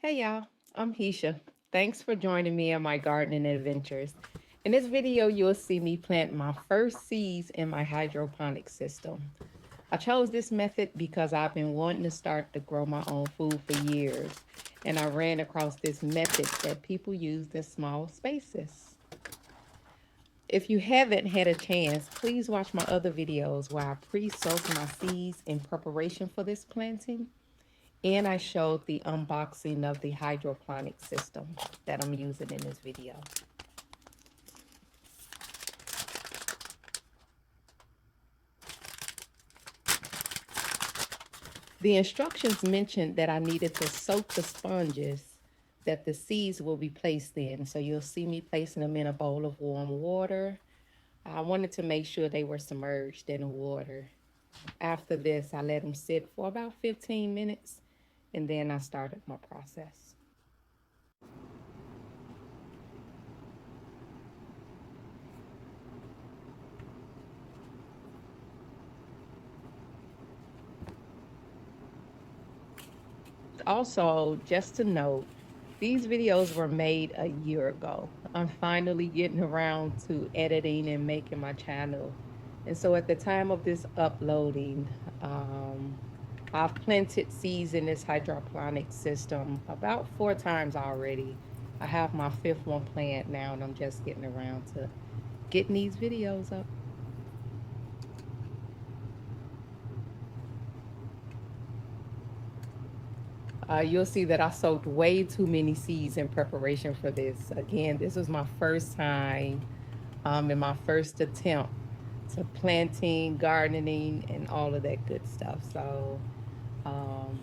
Hey y'all, I'm Hisha. Thanks for joining me on my gardening adventures. In this video, you'll see me plant my first seeds in my hydroponic system. I chose this method because I've been wanting to start to grow my own food for years, and I ran across this method that people use in small spaces. If you haven't had a chance, please watch my other videos where I pre-soak my seeds in preparation for this planting. And I showed the unboxing of the hydroponic system that I'm using in this video. The instructions mentioned that I needed to soak the sponges that the seeds will be placed in. So you'll see me placing them in a bowl of warm water. I wanted to make sure they were submerged in the water. After this, I let them sit for about 15 minutes and then I started my process. Also, just to note, these videos were made a year ago. I'm finally getting around to editing and making my channel. And so at the time of this uploading, um, I've planted seeds in this hydroponic system about 4 times already. I have my fifth one planned now, and I'm just getting around to getting these videos up. You'll see that I soaked way too many seeds in preparation for this. Again, this was my first time and my first attempt to planting, gardening, and all of that good stuff. So, um,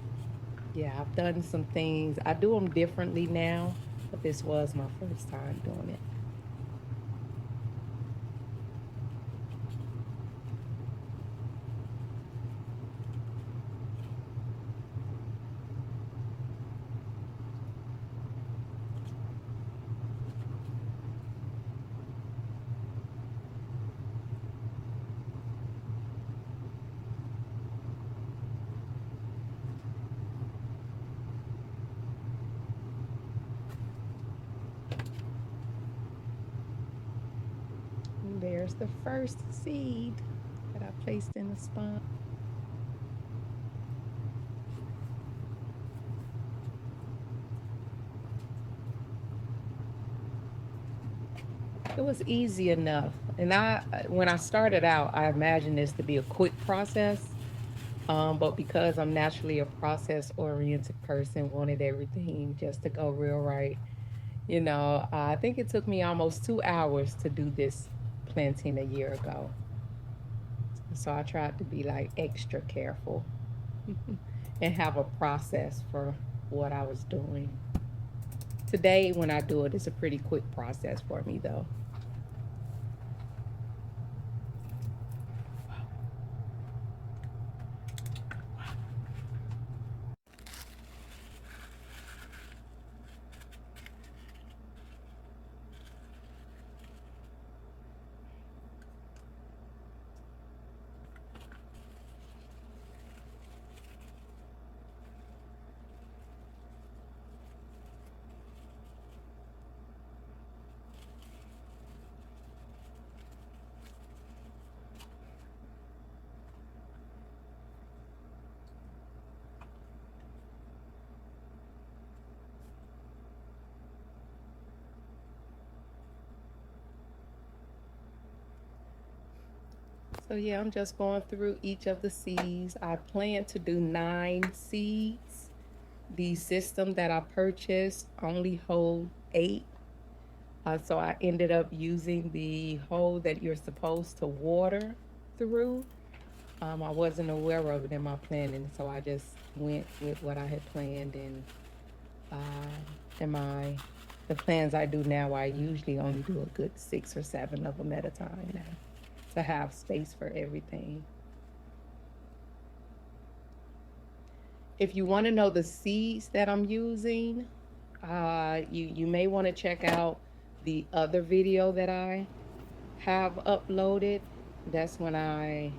yeah, I've done some things. I do them differently now, but this was my first time doing it. And there's the first seed that I placed in the spot. It was easy enough. And when I started out, I imagined this to be a quick process. But because I'm naturally a process oriented person, wanted everything just to go real right. I think it took me almost 2 hours to do this planting a year ago. So I tried to be like extra careful and have a process for what I was doing. Today, when I do it, it's a pretty quick process for me though. So yeah, I'm just going through each of the seeds. I plan to do 9 seeds. The system that I purchased only hold 8. So I ended up using the hole that you're supposed to water through. I wasn't aware of it in my planning, so I just went with what I had planned. And in the plans I do now, I usually only do a good 6 or 7 of them at a time now to have space for everything. If you want to know the seeds that I'm using, you may want to check out the other video that I have uploaded. That's when I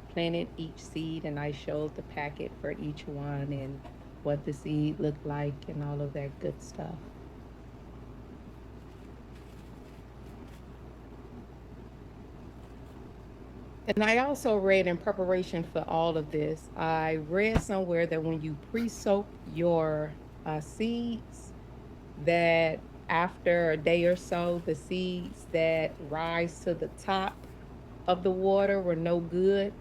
planted each seed and I showed the packet for each one and what the seed looked like and all of that good stuff. And I also read in preparation for all of this, I read somewhere that when you pre-soak your seeds, that after a day or so, the seeds that rise to the top of the water were no good.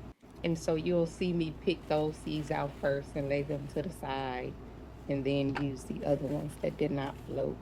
And so you'll see me pick those seeds out first and lay them to the side and then use the other ones that did not float.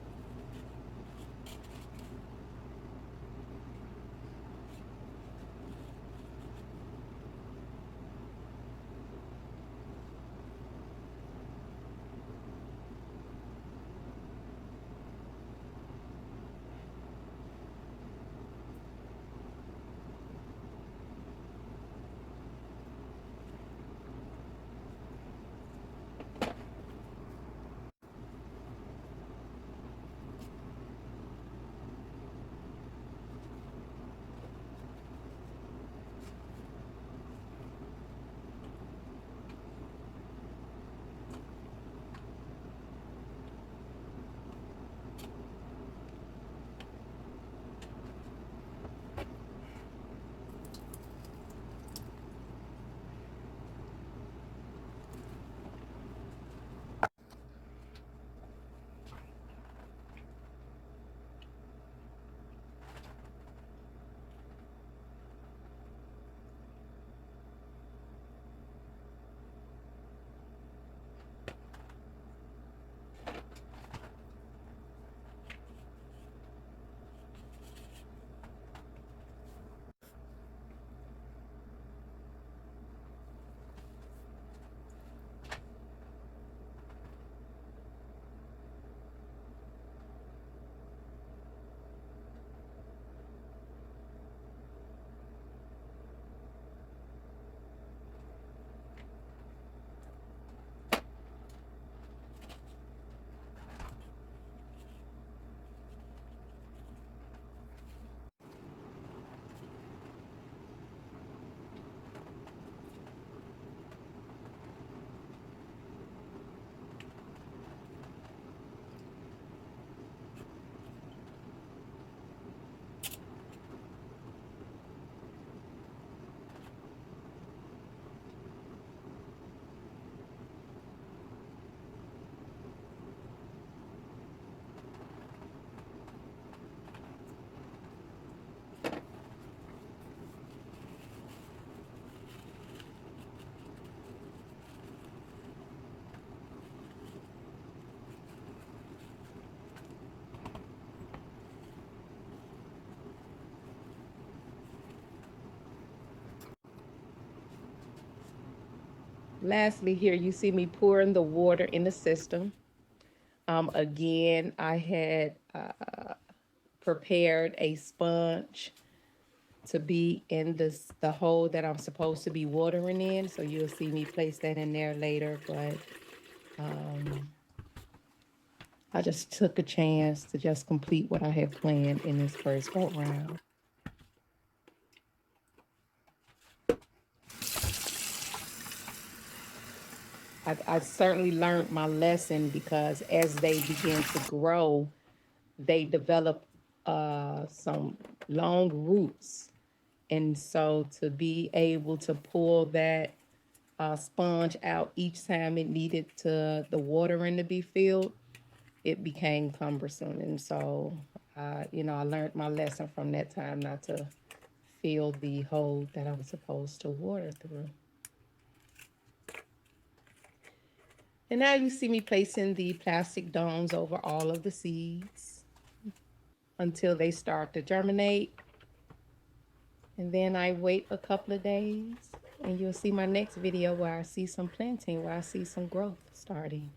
Lastly, here you see me pouring the water in the system. Again, I had prepared a sponge to be in the hole that I'm supposed to be watering in. So you'll see me place that in there later. But um, I just took a chance to just complete what I had planned in this first go round. I certainly learned my lesson because as they begin to grow, they develop some long roots. And so to be able to pull that sponge out each time it needed the watering to be filled, it became cumbersome. And so, I learned my lesson from that time not to fill the hole that I was supposed to water through. And now you see me placing the plastic domes over all of the seeds until they start to germinate. And then I wait a couple of days and you'll see my next video where I see some planting, where I see some growth starting.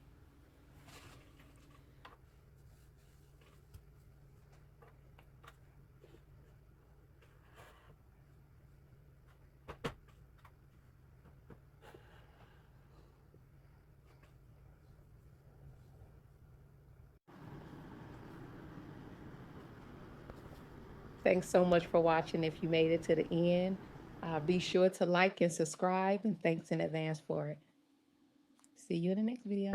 Thanks so much for watching. If you made it to the end, be sure to like and subscribe, and thanks in advance for it. See you in the next video.